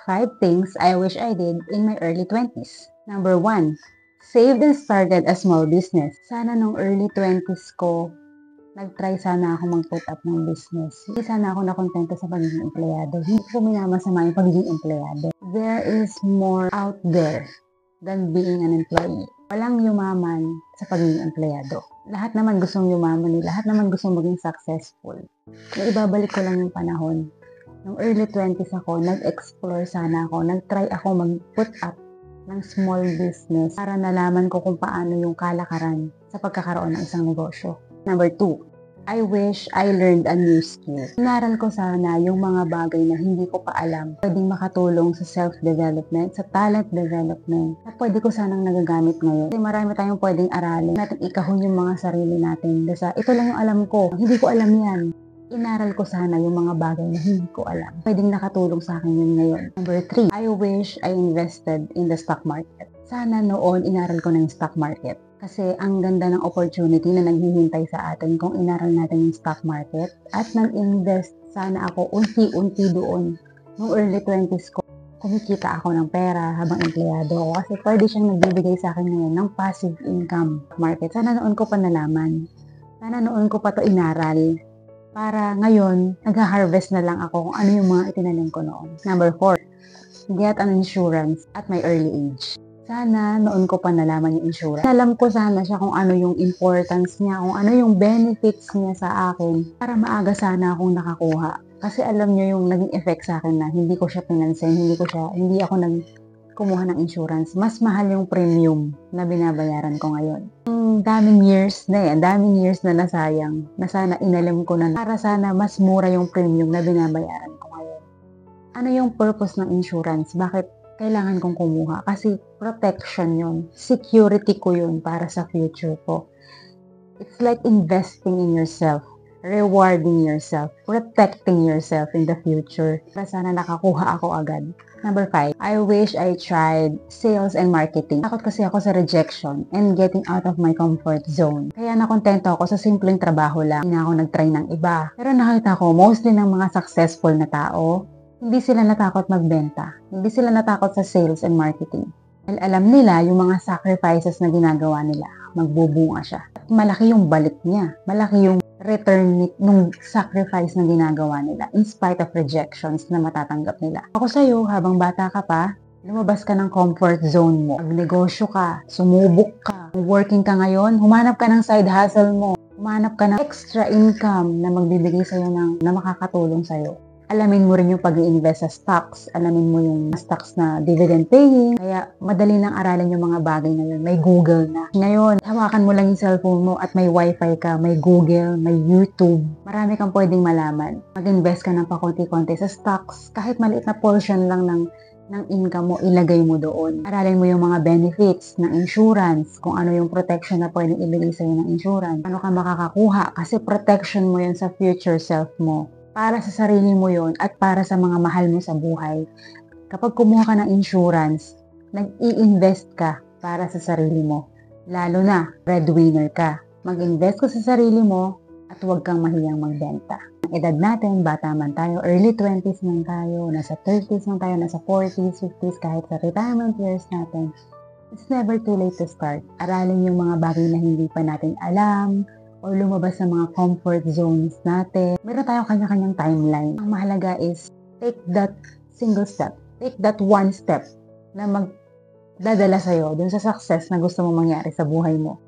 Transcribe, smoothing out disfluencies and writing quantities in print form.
5 things I wish I did in my early 20s. Number 1, saved and started a small business. Sana nung early 20s ko, nag-try sana ako mag-put up ng business. Hindi sana ako nakontento sa pagiging empleyado. Hindi ko minamasama yung pagiging empleyado. There is more out there than being an employee. Walang yumaman sa pagiging empleyado. Lahat naman gustong yumaman, lahat naman gustong maging successful. Ibabalik ko lang yung panahon. Nung early 20s ako, nag-explore sana ako, nag-try ako mag-put up ng small business para nalaman ko kung paano yung kalakaran sa pagkakaroon ng isang negosyo. Number 2, I wish I learned a new skill. Inaral ko sana yung mga bagay na hindi ko pa alam, pwedeng makatulong sa self-development, sa talent development, na pwede ko sanang nagagamit ngayon. Kasi marami tayong pwedeng aralin, natin ikahon yung mga sarili natin. Dasa, ito lang yung alam ko, hindi ko alam yan. Inaral ko sana yung mga bagay na hindi ko alam. Pwedeng nakatulong sa akin yun ngayon. Number 3, I wish I invested in the stock market. Sana noon inaral ko na yung stock market. Kasi ang ganda ng opportunity na naghihintay sa atin kung inaral natin yung stock market. At nag-invest sana ako unti-unti doon. Nung early 20s ko, kumikita ako ng pera habang empleyado ako. Kasi pwede siyang nagbibigay sa akin ngayon ng passive income market. Sana noon ko pa nalaman. Sana noon ko pa to inaral. Para ngayon, nag-harvest na lang ako kung ano yung mga itinanim ko noon. Number 4, get an insurance at my early age. Sana noon ko pa nalaman yung insurance. Alam ko sana siya kung ano yung importance niya, kung ano yung benefits niya sa akin para maaga sana akong nakakuha. Kasi alam niyo yung naging effect sa akin na hindi ko siya pinansin, hindi ako kumuha ng insurance. Mas mahal yung premium na binabayaran ko ngayon. Daming years na nasayang, na sana inalam ko na para sana mas mura yung premium na binabayaran ko ngayon. Ano yung purpose ng insurance? Bakit kailangan kong kumuha? Kasi protection yun. Security ko yun para sa future ko. It's like investing in yourself, rewarding yourself, protecting yourself in the future. Para sana nakakuha ako agad. Number 5, I wish I tried sales and marketing. Takot kasi ako sa rejection and getting out of my comfort zone. Kaya nakontento ako sa simpleng trabaho lang. Hindi na ako nag-try ng iba. Pero nakita ko, mostly ng mga successful na tao, hindi sila natakot magbenta. Hindi sila natakot sa sales and marketing. Dahil alam nila yung mga sacrifices na ginagawa nila, magbubunga siya. At malaki yung balik niya. Malaki yung return nung sacrifice na ginagawa nila in spite of rejections na matatanggap nila. Ako sa'yo, habang bata ka pa, lumabas ka ng comfort zone mo. Magnegosyo ka, sumubok ka, working ka ngayon, humanap ka ng side hustle mo, humanap ka ng extra income na magbibigay sa'yo na makakatulong sa'yo. Alamin mo rin yung pag-i-invest sa stocks. Alamin mo yung stocks na dividend paying. Kaya madali nang aralin yung mga bagay na yun. May Google na. Ngayon, hawakan mo lang yung cellphone mo at may wifi ka, may Google, may YouTube. Marami kang pwedeng malaman. Mag-invest ka ng pakonti-konti sa stocks. Kahit maliit na portion lang ng income mo, ilagay mo doon. Aralin mo yung mga benefits ng insurance, kung ano yung protection na pwedeng ibigay sa'yo ng insurance. Ano ka makakakuha kasi protection mo yun sa future self mo. Para sa sarili mo yon at para sa mga mahal mo sa buhay. Kapag kumuha ka ng insurance, nag-i-invest ka para sa sarili mo. Lalo na, breadwinner ka. Mag-invest ka sa sarili mo at huwag kang mahiyang magbenta. Ang edad natin, bata man tayo, early 20s man tayo, nasa 30s man tayo, nasa 40s, 50s, kahit sa retirement years natin, it's never too late to start. Aralin yung mga bagay na hindi pa natin alam, o lumabas sa mga comfort zones natin. Meron tayong kanya-kanyang timeline. Ang mahalaga is take that single step. Take that one step na magdadala sa'yo dun sa success na gusto mong mangyari sa buhay mo.